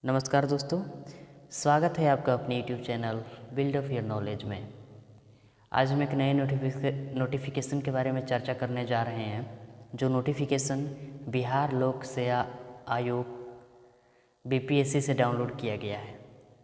नमस्कार दोस्तों, स्वागत है आपका अपने YouTube channel build of your knowledge में। आज हम एक नए नोटिफिकेशन के बारे में चर्चा करने जा रहे हैं, जो नोटिफिकेशन बिहार लोक सेवा आयोग BPSC से डाउनलोड किया गया है।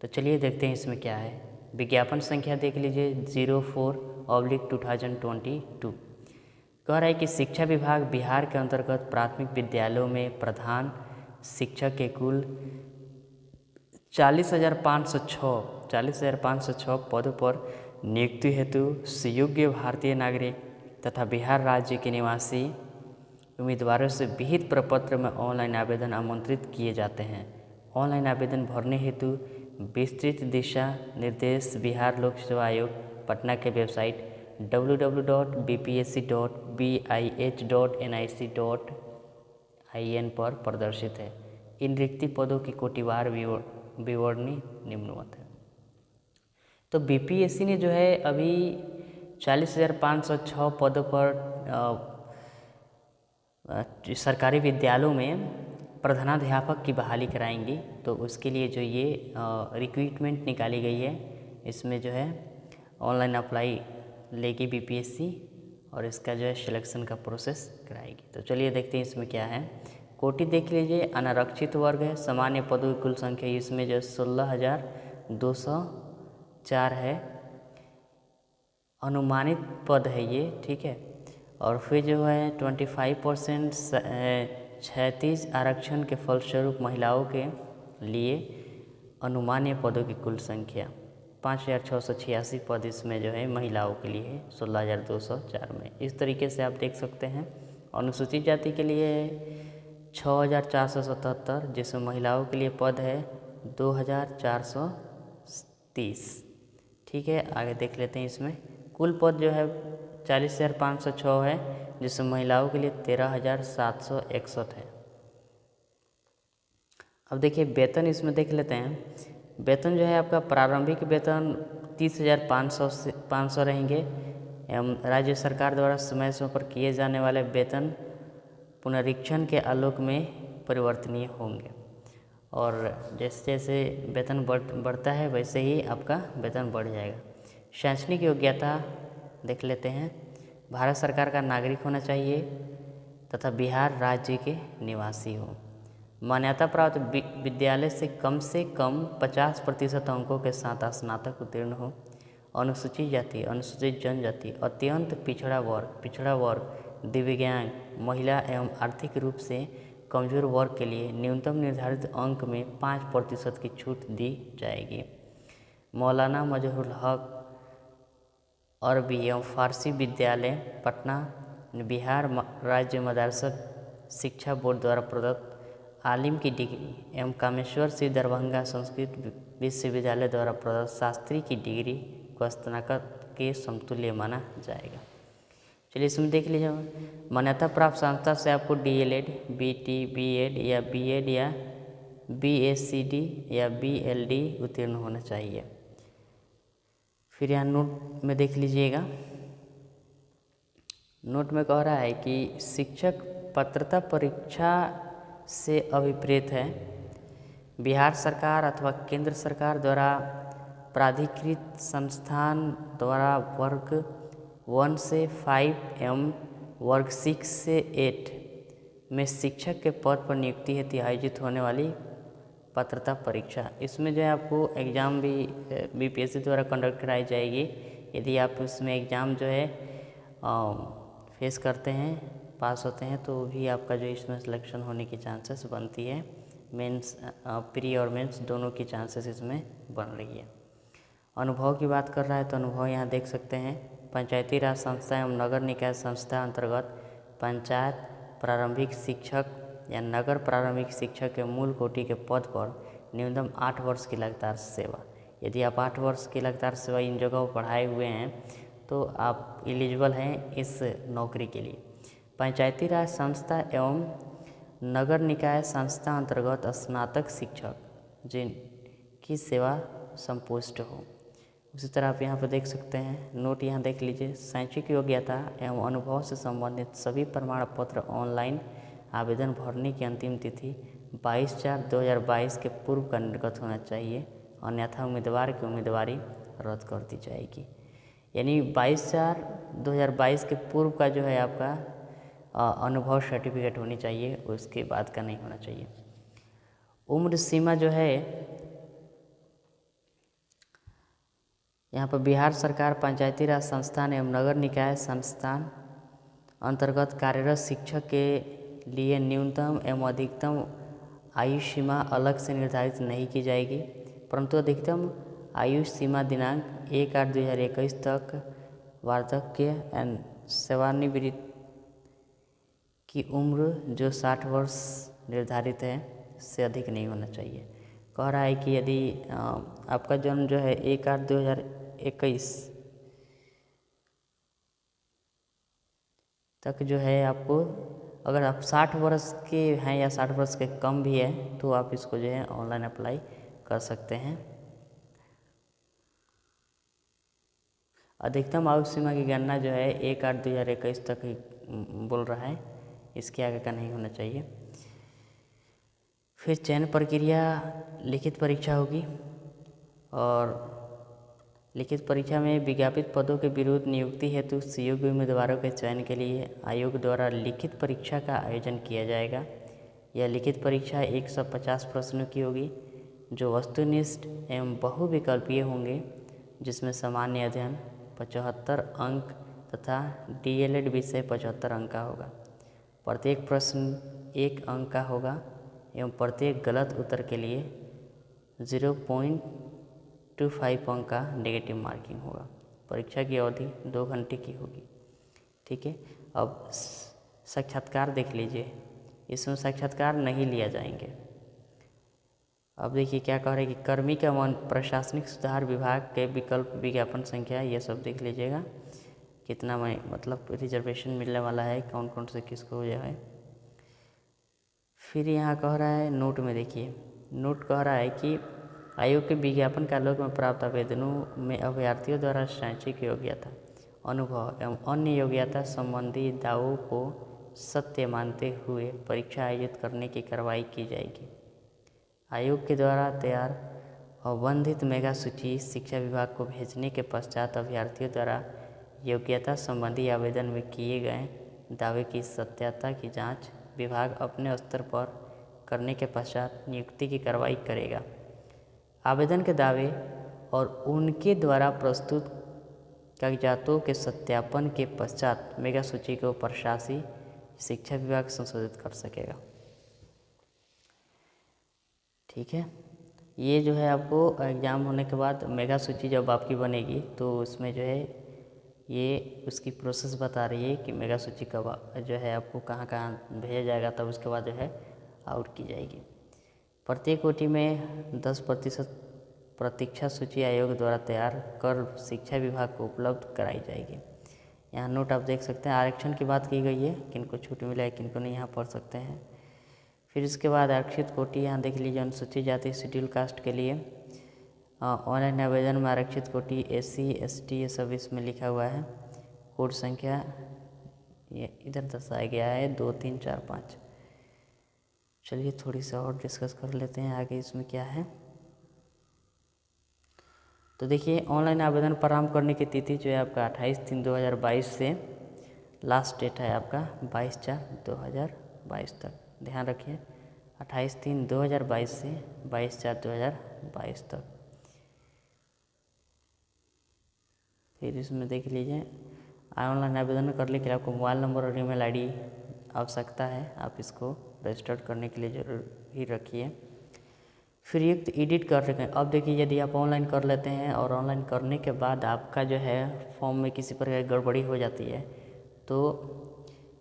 तो चलिए देखते हैं इसमें क्या है। विज्ञापन संख्या देख लीजिए 04/2022। कह रहा है कि शिक्षा विभाग बिहार के अंतर्गत प्राथमिक विद्यालयों में प्रधान शिक्षक के कुल 40,506 पदों पर नियुक्ति हेतु सुयोग्य भारतीय नागरिक तथा बिहार राज्य के निवासी उम्मीदवारों से विहित प्रपत्र में ऑनलाइन आवेदन आमंत्रित किए जाते हैं। ऑनलाइन आवेदन भरने हेतु विस्तृत दिशा निर्देश बिहार लोक सेवा आयोग पटना के वेबसाइट www.bpsc.bih.nic.in पर प्रदर्शित है। इन रिक्ति पदों की कोटिवार विवरणी निम्नवत है। तो BPSC ने जो है अभी 40,506 पदों पर सरकारी विद्यालयों में प्रधानाध्यापक की बहाली कराएंगी। तो उसके लिए जो ये रिक्रूटमेंट निकाली गई है, इसमें जो है ऑनलाइन अप्लाई लेगी BPSC और इसका जो है सिलेक्शन का प्रोसेस कराएगी। तो चलिए देखते हैं इसमें क्या है। कोटि देख लीजिए, अनारक्षित वर्ग है, सामान्य पदों की कुल संख्या इसमें जो 16,204 है, अनुमानित पद है ये, ठीक है। और फिर जो है 25% 36 आरक्षण के फलस्वरूप महिलाओं के लिए अनुमान्य पदों की कुल संख्या 5,686 पद इसमें जो है महिलाओं के लिए है 16,204 में। इस तरीके से आप देख सकते हैं। अनुसूचित जाति के लिए 6,477, जिसमें महिलाओं के लिए पद है 2,430, ठीक है। आगे देख लेते हैं। इसमें कुल पद जो है 40,506 है, जिसमें महिलाओं के लिए 13,761 है। अब देखिए वेतन इसमें देख लेते हैं। वेतन जो है आपका प्रारंभिक वेतन 30,500 रहेंगे एवं राज्य सरकार द्वारा समय समय पर किए जाने वाले वेतन पुनरीक्षण के आलोक में परिवर्तनीय होंगे। और जैसे जैसे वेतन बढ़ता है वैसे ही आपका वेतन बढ़ जाएगा। शैक्षणिक योग्यता देख लेते हैं। भारत सरकार का नागरिक होना चाहिए तथा बिहार राज्य के निवासी हो। मान्यता प्राप्त विद्यालय से कम 50% अंकों के साथ स्नातक उत्तीर्ण हो। अनुसूचित जाति, अनुसूचित जनजाति, अत्यंत पिछड़ा वर्ग, दिव्यांग, महिला एवं आर्थिक रूप से कमजोर वर्ग के लिए न्यूनतम निर्धारित अंक में 5% की छूट दी जाएगी। मौलाना मजहरुल हक अरबी एवं फारसी विद्यालय पटना बिहार राज्य मदरसा शिक्षा बोर्ड द्वारा प्रदत्त आलिम की डिग्री एवं कामेश्वर सिंह दरभंगा संस्कृत विश्वविद्यालय द्वारा प्रदत्त शास्त्री की डिग्री को स्नातक के समतुल्य माना जाएगा। चलिए इसमें देख लीजिए। मान्यता प्राप्त संस्था से आपको DLED, BT, BEd या BEd या BSCD या BLD उत्तीर्ण होना चाहिए। फिर यहाँ नोट में देख लीजिएगा। नोट में कह रहा है कि शिक्षक पात्रता परीक्षा से अभिप्रेत है। बिहार सरकार अथवा केंद्र सरकार द्वारा प्राधिकृत संस्थान द्वारा वर्ग 1 से 5 एवं वर्ग 6 से 8 में शिक्षक के पद पर नियुक्ति हेतु आयोजित होने वाली पात्रता परीक्षा, इसमें जो है आपको एग्ज़ाम भी BPSC द्वारा कंडक्ट कराई जाएगी। यदि आप उसमें एग्ज़ाम जो है फेस करते हैं, पास होते हैं, तो भी आपका जो इसमें सिलेक्शन होने की चांसेस बनती है। मेंस प्री और मेंस दोनों की चांसेस इसमें बन रही है। अनुभव की बात कर रहा है तो अनुभव यहाँ देख सकते हैं। पंचायती राज संस्था एवं नगर निकाय संस्था अंतर्गत पंचायत प्रारंभिक शिक्षक या नगर प्रारंभिक शिक्षक के मूल कोटि के पद पर न्यूनतम 8 वर्ष की लगातार सेवा। यदि आप 8 वर्ष की लगातार सेवा इन जगहों पढ़ाए हुए हैं तो आप एलिजिबल हैं इस नौकरी के लिए। पंचायती राज संस्था एवं नगर निकाय संस्था अंतर्गत स्नातक शिक्षक जिनकी सेवा संपुष्ट हो। उसी तरह आप यहाँ पर देख सकते हैं। नोट यहाँ देख लीजिए। शैक्षिक योग्यता एवं अनुभव से संबंधित सभी प्रमाण पत्र ऑनलाइन आवेदन भरने की अंतिम तिथि 22/4/2022 के पूर्व का निर्गत होना चाहिए, अन्यथा उम्मीदवार की उम्मीदवारी रद्द कर दी जाएगी। यानी 22/4/2022 के पूर्व का जो है आपका अनुभव सर्टिफिकेट होनी चाहिए, उसके बाद का नहीं होना चाहिए। उम्र सीमा जो है यहाँ पर बिहार सरकार पंचायती राज संस्थान एवं नगर निकाय संस्थान अंतर्गत कार्यरत शिक्षक के लिए न्यूनतम एवं अधिकतम आयु सीमा अलग से निर्धारित नहीं की जाएगी, परंतु अधिकतम आयु सीमा दिनांक 1/8/2021 तक वार्धक्य एवं सेवानिवृत्ति की उम्र जो 60 वर्ष निर्धारित है से अधिक नहीं होना चाहिए। कह रहा है कि यदि आपका जन्म जो है 1/8/2021 तक जो है आपको, अगर आप 60 वर्ष के हैं या 60 वर्ष के कम भी है तो आप इसको जो है ऑनलाइन अप्लाई कर सकते हैं। अधिकतम आयु सीमा की गणना जो है 1/8/2021 तक ही बोल रहा है, इसके आगे का नहीं होना चाहिए। फिर चयन प्रक्रिया लिखित परीक्षा होगी और लिखित परीक्षा में विज्ञापित पदों के विरुद्ध नियुक्ति हेतु सुयोग्य उम्मीदवारों के चयन के लिए आयोग द्वारा लिखित परीक्षा का आयोजन किया जाएगा। यह लिखित परीक्षा 150 प्रश्नों की होगी जो वस्तुनिष्ठ एवं बहुविकल्पीय होंगे, जिसमें सामान्य अध्ययन 75 अंक तथा DLED विषय 75 अंक का होगा। प्रत्येक प्रश्न 1 अंक का होगा एवं प्रत्येक गलत उत्तर के लिए 0.25 अंक का नेगेटिव मार्किंग होगा। परीक्षा की अवधि 2 घंटे की होगी। ठीक है, अब साक्षात्कार देख लीजिए, इसमें साक्षात्कार नहीं लिया जाएंगे। अब देखिए क्या कह रहे हैं कि कर्मी का वन प्रशासनिक सुधार विभाग के विकल्प विज्ञापन संख्या, ये सब देख लीजिएगा कितना मतलब रिजर्वेशन मिलने वाला है, कौन कौन से किसको जो है। फिर यहाँ कह रहा है नोट में, देखिए नोट कह रहा है कि आयोग के विज्ञापन कालों में प्राप्त आवेदनों में अभ्यर्थियों द्वारा शैक्षिक योग्यता, अनुभव एवं अन्य योग्यता संबंधी दावों को सत्य मानते हुए परीक्षा आयोजित करने की कार्रवाई की जाएगी। आयोग के द्वारा तैयार अवबंधित मेगा सूची शिक्षा विभाग को भेजने के पश्चात अभ्यर्थियों द्वारा योग्यता संबंधी आवेदन में किए गए दावे की सत्यता की जांच विभाग अपने स्तर पर करने के पश्चात नियुक्ति की कार्रवाई करेगा। आवेदन के दावे और उनके द्वारा प्रस्तुत कागजातों के सत्यापन के पश्चात मेगा सूची को प्रशासी शिक्षा विभाग संशोधित कर सकेगा। ठीक है, ये जो है आपको एग्ज़ाम होने के बाद मेगा सूची जब आपकी बनेगी तो उसमें जो है ये उसकी प्रोसेस बता रही है कि मेगा सूची कब जो है आपको कहाँ कहाँ भेजा जाएगा, तब उसके बाद जो है आउट की जाएगी। प्रत्येक कोटि में 10% प्रतीक्षा सूची आयोग द्वारा तैयार कर शिक्षा विभाग को उपलब्ध कराई जाएगी। यहाँ नोट आप देख सकते हैं, आरक्षण की बात की गई है, किनको छूट मिला है किनको नहीं, यहाँ पढ़ सकते हैं। फिर इसके बाद आरक्षित कोटि यहाँ देख लीजिए, अनुसूचित जाति शेड्यूल कास्ट के लिए ऑनलाइन आवेदन में आरक्षित कोटि SC ST ये सब इसमें लिखा हुआ है। कोड संख्या ये इधर दर्शाया गया है 2 3 4 5। चलिए थोड़ी सा और डिस्कस कर लेते हैं आगे इसमें क्या है। तो देखिए ऑनलाइन आवेदन प्रारंभ करने की तिथि जो है आपका 28/3/2022 से लास्ट डेट है आपका 22/4/2022 तक। ध्यान रखिए 28/3/2022 से 22/4/2022 तक। फिर इसमें देख लीजिए ऑनलाइन आवेदन करने के लिए आपको मोबाइल नंबर और ईमेल आईडी आवश्यकता है, आप इसको रजिस्टर्ड करने के लिए जरूर ही रखिए। फिर युक्त एडिट कर रखें। अब देखिए यदि आप ऑनलाइन कर लेते हैं और ऑनलाइन करने के बाद आपका जो है फॉर्म में किसी प्रकार की गड़बड़ी हो जाती है तो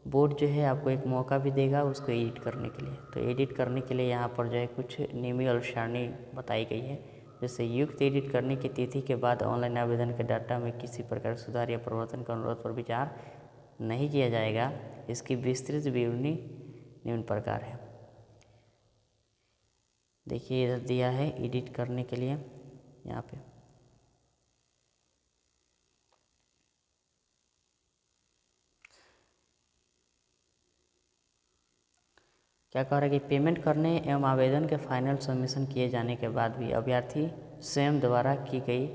बोर्ड जो है आपको एक मौका भी देगा उसको एडिट करने के लिए। तो एडिट करने के लिए यहाँ पर जो है कुछ नियमी और सारणी बताई गई है, जैसे युक्त एडिट करने की तिथि के बाद ऑनलाइन आवेदन के डाटा में किसी प्रकार सुधार या परिवर्तन के अनुरोध पर विचार नहीं किया जाएगा। इसकी विस्तृत विवरणी निम्न प्रकार है। देखिए इधर दिया है एडिट करने के लिए, यहाँ पे क्या कह रहा है कि पेमेंट करने एवं आवेदन के फाइनल सबमिशन किए जाने के बाद भी अभ्यर्थी स्वयं द्वारा की गई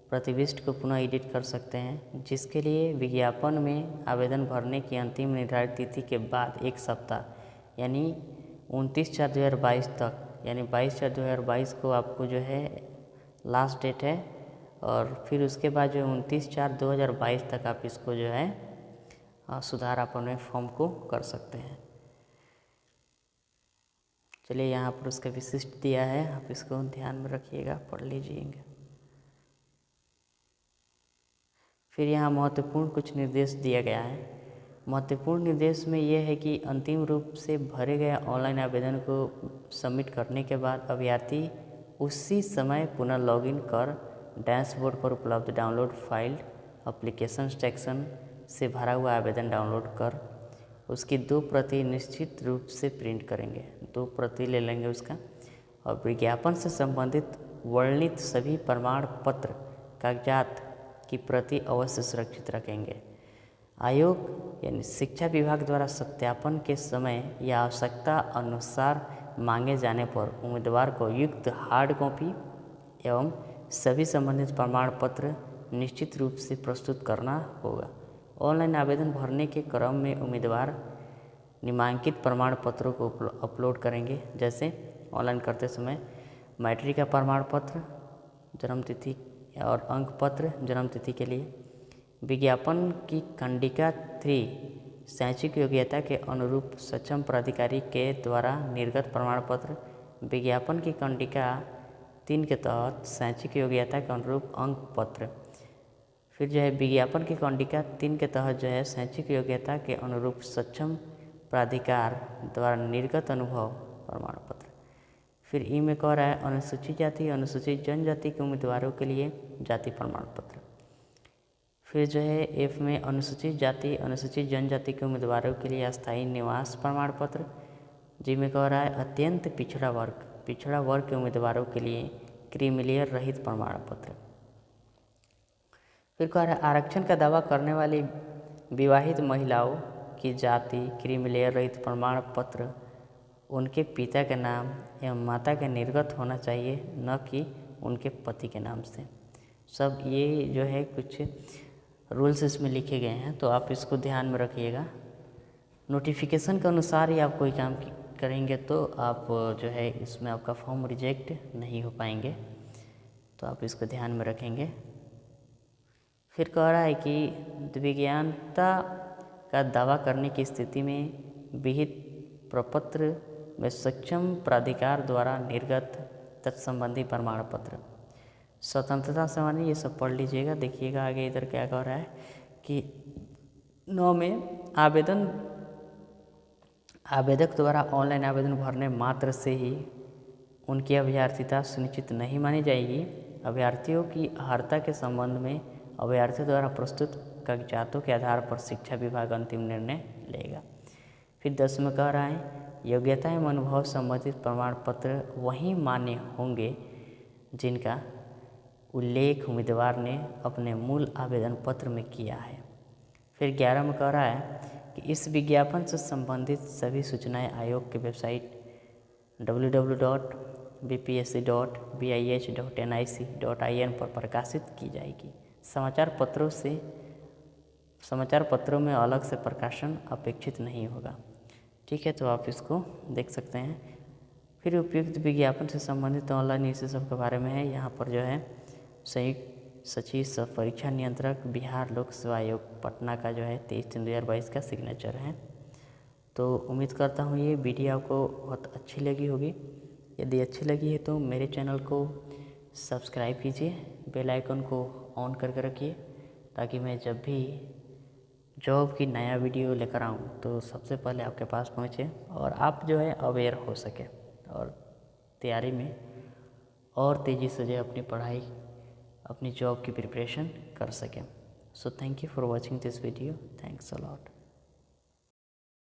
प्रतिविष्ट को पुनः एडिट कर सकते हैं, जिसके लिए विज्ञापन में आवेदन भरने की अंतिम निर्धारित तिथि के बाद 1 सप्ताह यानी 29/4/2022 तक, यानी 22/4/2022 को आपको जो है लास्ट डेट है। और फिर उसके बाद जो 29/4/2022 तक आप इसको जो है सुधार अपने फॉर्म को कर सकते हैं। चलिए यहाँ पर उसका विशिष्ट दिया है, आप इसको ध्यान में रखिएगा, पढ़ लीजिएगा। फिर यहाँ महत्वपूर्ण कुछ निर्देश दिया गया है। महत्वपूर्ण निर्देश में यह है कि अंतिम रूप से भरे गए ऑनलाइन आवेदन को सबमिट करने के बाद अभ्यर्थी उसी समय पुनः लॉगिन कर डैशबोर्ड पर उपलब्ध डाउनलोड फाइल एप्लीकेशन सेक्शन से भरा हुआ आवेदन डाउनलोड कर उसकी 2 प्रति निश्चित रूप से प्रिंट करेंगे, 2 प्रति ले लेंगे उसका, और विज्ञापन से संबंधित वर्णित सभी प्रमाण पत्र कागजात की प्रति अवश्य सुरक्षित रखेंगे। आयोग यानी शिक्षा विभाग द्वारा सत्यापन के समय या आवश्यकता अनुसार मांगे जाने पर उम्मीदवार को युक्त हार्ड कॉपी एवं सभी संबंधित प्रमाण पत्र निश्चित रूप से प्रस्तुत करना होगा। ऑनलाइन आवेदन भरने के क्रम में उम्मीदवार निम्नलिखित प्रमाण पत्रों को अपलोड करेंगे, जैसे ऑनलाइन करते समय मैट्रिक का प्रमाण पत्र, जन्मतिथि और अंक पत्र जन्मतिथि के लिए, विज्ञापन की खंडिका 3 शैक्षिक योग्यता के अनुरूप सक्षम प्राधिकारी के द्वारा निर्गत प्रमाण पत्र, विज्ञापन की खंडिका 3 के तहत शैक्षिक योग्यता के अनुरूप अंक पत्र। फिर जो है विज्ञापन की खंडिका 3 के तहत जो है शैक्षिक योग्यता के अनुरूप सक्षम प्राधिकार द्वारा निर्गत अनुभव प्रमाण पत्र। फिर ई में कह रहा है अनुसूचित जाति अनुसूचित जनजाति के उम्मीदवारों के लिए जाति प्रमाण पत्र। फिर जो है एफ में अनुसूचित जाति अनुसूचित जनजाति के उम्मीदवारों के लिए अस्थायी निवास प्रमाण पत्र। जी में कह रहा है अत्यंत पिछड़ा वर्ग के उम्मीदवारों के लिए क्रीमिलेयर रहित प्रमाण पत्र। फिर कह रहा है आरक्षण का दावा करने वाली विवाहित महिलाओं की जाति क्रीमिलेयर रहित प्रमाण पत्र उनके पिता के नाम एवं माता के निर्गत होना चाहिए, न कि उनके पति के नाम से। सब ये जो है कुछ रूल्स इसमें लिखे गए हैं, तो आप इसको ध्यान में रखिएगा। नोटिफिकेशन के अनुसार ही आप कोई काम करेंगे तो आप जो है इसमें आपका फॉर्म रिजेक्ट नहीं हो पाएंगे, तो आप इसको ध्यान में रखेंगे। फिर कह रहा है कि दिव्यांगता का दावा करने की स्थिति में विहित प्रपत्र में सक्षम प्राधिकार द्वारा निर्गत तत्संबंधी प्रमाण पत्र, स्वतंत्रता सेनानी, ये सब पढ़ लीजिएगा। देखिएगा आगे इधर क्या कह रहा है कि 9 में आवेदक द्वारा ऑनलाइन आवेदन भरने मात्र से ही उनकी अभ्यर्थिता सुनिश्चित नहीं मानी जाएगी। अभ्यर्थियों की अर्हता के संबंध में अभ्यर्थियों द्वारा प्रस्तुत कागजातों के आधार पर शिक्षा विभाग अंतिम निर्णय लेगा। फिर 10 में कह रहा है योग्यता एवं अनुभव संबंधित प्रमाण पत्र वही मान्य होंगे जिनका उल्लेख उम्मीदवार ने अपने मूल आवेदन पत्र में किया है। फिर 11 में कह रहा है कि इस विज्ञापन से संबंधित सभी सूचनाएं आयोग के वेबसाइट www.bpsc.bih.nic.in पर प्रकाशित की जाएगी। समाचार पत्रों में अलग से प्रकाशन अपेक्षित नहीं होगा। ठीक है, तो आप इसको देख सकते हैं। फिर उपयुक्त विज्ञापन से संबंधित ऑनलाइन इसी सब के बारे में है। यहाँ पर जो है संयुक्त सचिव सह परीक्षा नियंत्रक बिहार लोक सेवा आयोग पटना का जो है 23/3/2022 का सिग्नेचर है। तो उम्मीद करता हूँ ये वीडियो आपको बहुत अच्छी लगी होगी। यदि अच्छी लगी है तो मेरे चैनल को सब्सक्राइब कीजिए, बेल आइकन को ऑन करके रखिए, ताकि मैं जब भी जॉब की नया वीडियो लेकर आऊँ तो सबसे पहले आपके पास पहुँचे और आप जो है अवेयर हो सके और तैयारी में और तेज़ी से जो है अपनी पढ़ाई अपनी जॉब की प्रिपरेशन कर सकें। So thank you for watching this video. Thanks a lot.